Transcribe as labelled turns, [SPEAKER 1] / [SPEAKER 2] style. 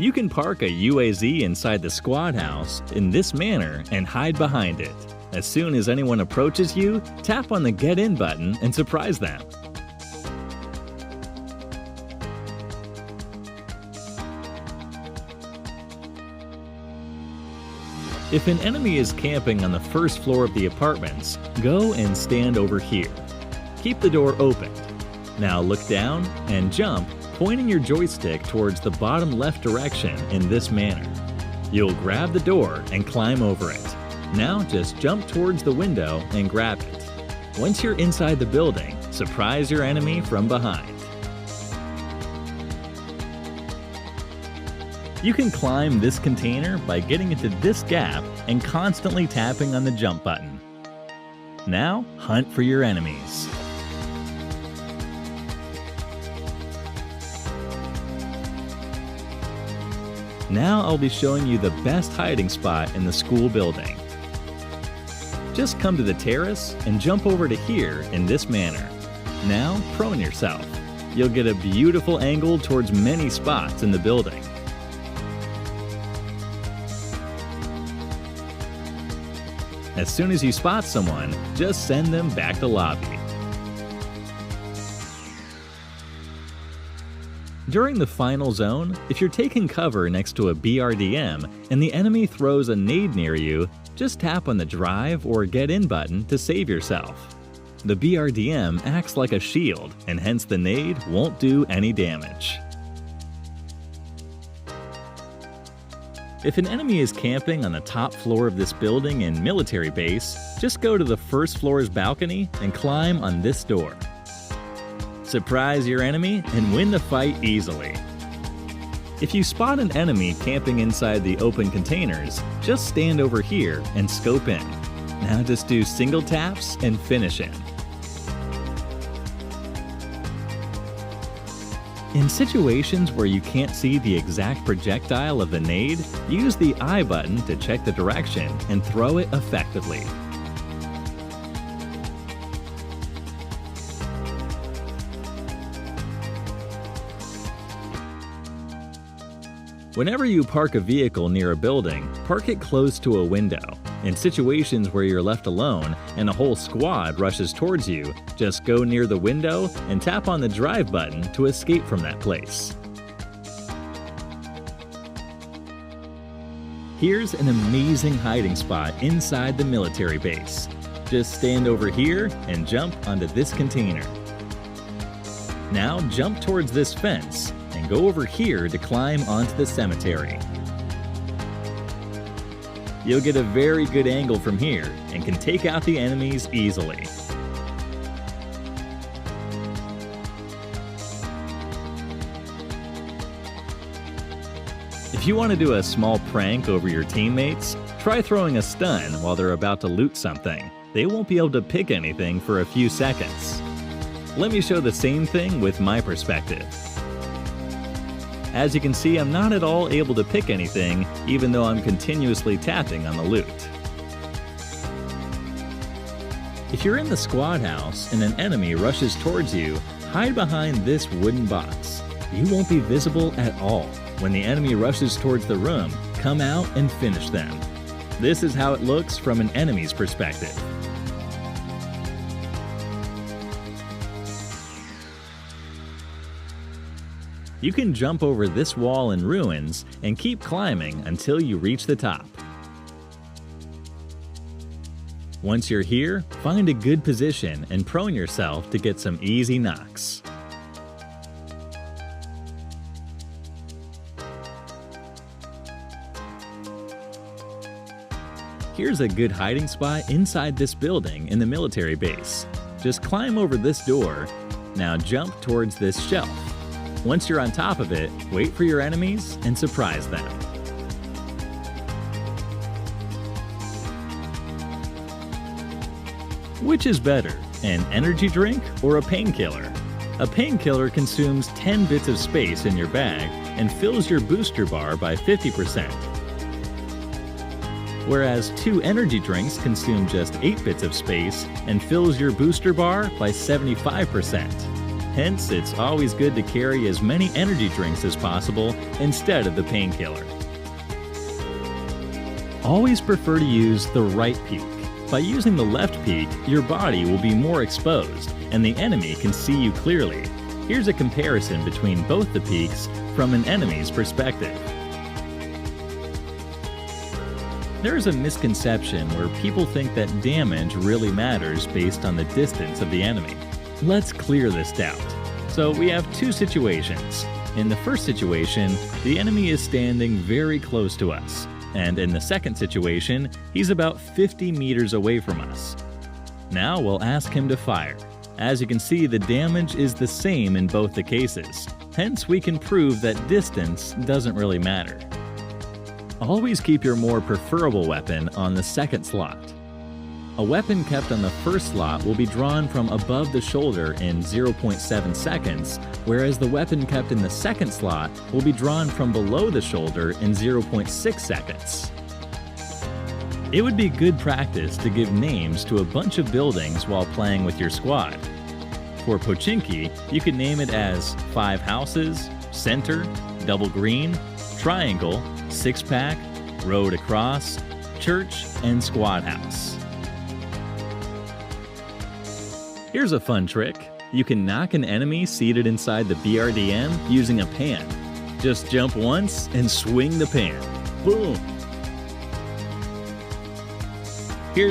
[SPEAKER 1] You can park a UAZ inside the squad house in this manner and hide behind it. As soon as anyone approaches you, tap on the Get In button and surprise them. If an enemy is camping on the first floor of the apartments, go and stand over here. Keep the door open. Now look down and jump, pointing your joystick towards the bottom left direction in this manner. You'll grab the door and climb over it. Now just jump towards the window and grab it. Once you're inside the building, surprise your enemy from behind. You can climb this container by getting into this gap and constantly tapping on the jump button. Now, hunt for your enemies. Now I'll be showing you the best hiding spot in the school building. Just come to the terrace and jump over to here in this manner. Now, prone yourself. You'll get a beautiful angle towards many spots in the building. As soon as you spot someone, just send them back to lobby. During the final zone, if you're taking cover next to a BRDM and the enemy throws a nade near you, just tap on the Drive or Get In button to save yourself. The BRDM acts like a shield, and hence the nade won't do any damage. If an enemy is camping on the top floor of this building in military base, just go to the first floor's balcony and climb on this door. Surprise your enemy and win the fight easily. If you spot an enemy camping inside the open containers, just stand over here and scope in. Now just do single taps and finish him. In situations where you can't see the exact projectile of the nade, use the I button to check the direction and throw it effectively. Whenever you park a vehicle near a building, park it close to a window. In situations where you're left alone and a whole squad rushes towards you, just go near the window and tap on the Drive button to escape from that place. Here's an amazing hiding spot inside the military base. Just stand over here and jump onto this container. Now jump towards this fence and go over here to climb onto the cemetery. You'll get a very good angle from here and can take out the enemies easily. If you want to do a small prank over your teammates, try throwing a stun while they're about to loot something. They won't be able to pick anything for a few seconds. Let me show the same thing with my perspective. As you can see, I'm not at all able to pick anything, even though I'm continuously tapping on the loot. If you're in the squad house and an enemy rushes towards you, hide behind this wooden box. You won't be visible at all. When the enemy rushes towards the room, come out and finish them. This is how it looks from an enemy's perspective. You can jump over this wall in ruins and keep climbing until you reach the top. Once you're here, find a good position and prone yourself to get some easy knocks. Here's a good hiding spot inside this building in the military base. Just climb over this door. Now jump towards this shelf. Once you're on top of it, wait for your enemies and surprise them. Which is better, an energy drink or a painkiller? A painkiller consumes 10 bits of space in your bag and fills your booster bar by 50%. Whereas 2 energy drinks consume just 8 bits of space and fills your booster bar by 75%. Hence, it's always good to carry as many energy drinks as possible instead of the painkiller. Always prefer to use the right peak. By using the left peak, your body will be more exposed and the enemy can see you clearly. Here's a comparison between both the peaks from an enemy's perspective. There is a misconception where people think that damage really matters based on the distance of the enemy. Let's clear this doubt. So we have two situations. In the first situation, the enemy is standing very close to us, and in the second situation, he's about 50 meters away from us. Now we'll ask him to fire. As you can see, the damage is the same in both the cases. Hence, we can prove that distance doesn't really matter. Always keep your more preferable weapon on the second slot. A weapon kept on the first slot will be drawn from above the shoulder in 0.7 seconds, whereas the weapon kept in the second slot will be drawn from below the shoulder in 0.6 seconds. It would be good practice to give names to a bunch of buildings while playing with your squad. For Pochinki, you could name it as 5 houses, center, double green, triangle, 6-pack, road across, church, and squad house. Here's a fun trick. You can knock an enemy seated inside the BRDM using a pan. Just jump once and swing the pan. Boom! Here's